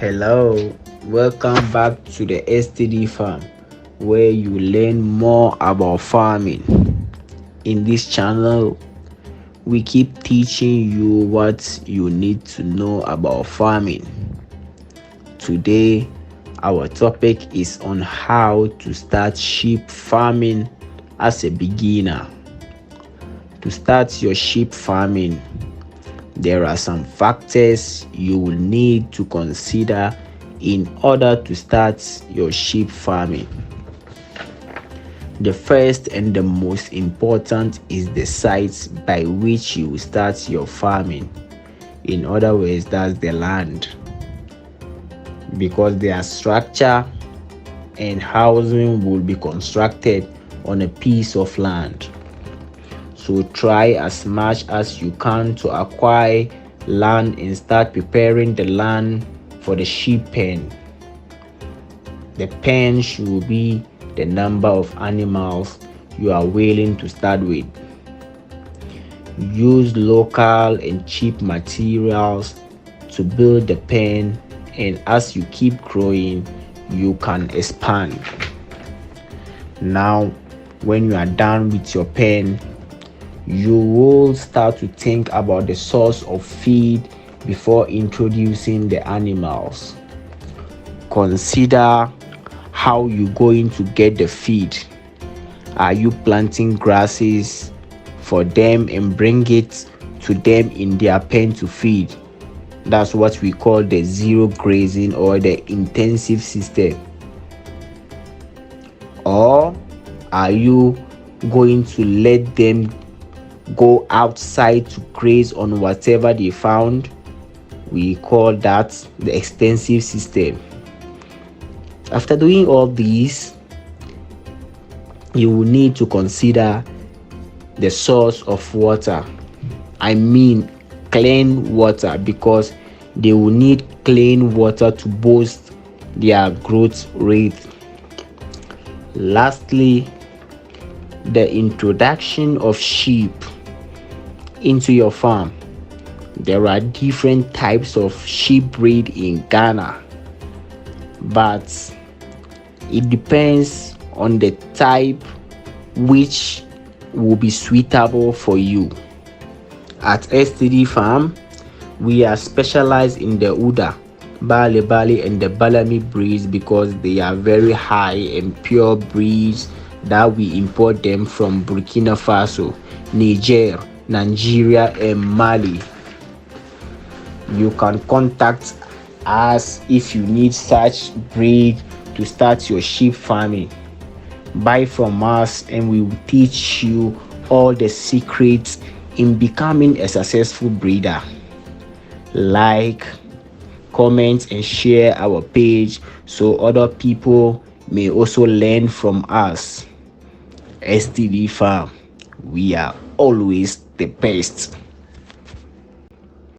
Hello, welcome back to the STD Farm, where you learn more about farming. In this channel, we keep teaching you what you need to know about farming. Today, our topic is on how to start sheep farming as a beginner. To start your sheep farming, there are some factors you will need to consider in order to start your sheep farming. The first and the most important is the site by which you will start your farming. In other words, that's the land, because their structure and housing will be constructed on a piece of land. So try as much as you can to acquire land and start preparing the land for the sheep pen. The pen should be the number of animals you are willing to start with. Use local and cheap materials to build the pen, and as you keep growing, you can expand. Now, when you are done with your pen, you will start to think about the source of feed before introducing the animals. Consider how you're going to get the feed. Are you planting grasses for them and bring it to them in their pen to feed? That's what we call the zero grazing or the intensive system. Or are you going to let them go outside to graze on whatever they found? We call that the extensive system. After doing all these, you will need to consider the source of water. I mean clean water, because they will need clean water to boost their growth rate. Lastly, the introduction of sheep into your farm. There are different types of sheep breed in Ghana, but it depends on the type which will be suitable for you. At STD Farm, we are specialized in the Uda, Bali, and the Balami breeds because they are very high and pure breeds that we import them from Burkina Faso, Niger, Nigeria, and Mali. You can contact us if you need such breed to start your sheep farming. Buy from us and we will teach you all the secrets in becoming a successful breeder. Like, comment, and share our page so other people may also learn from us. STD Farm, we are always the best.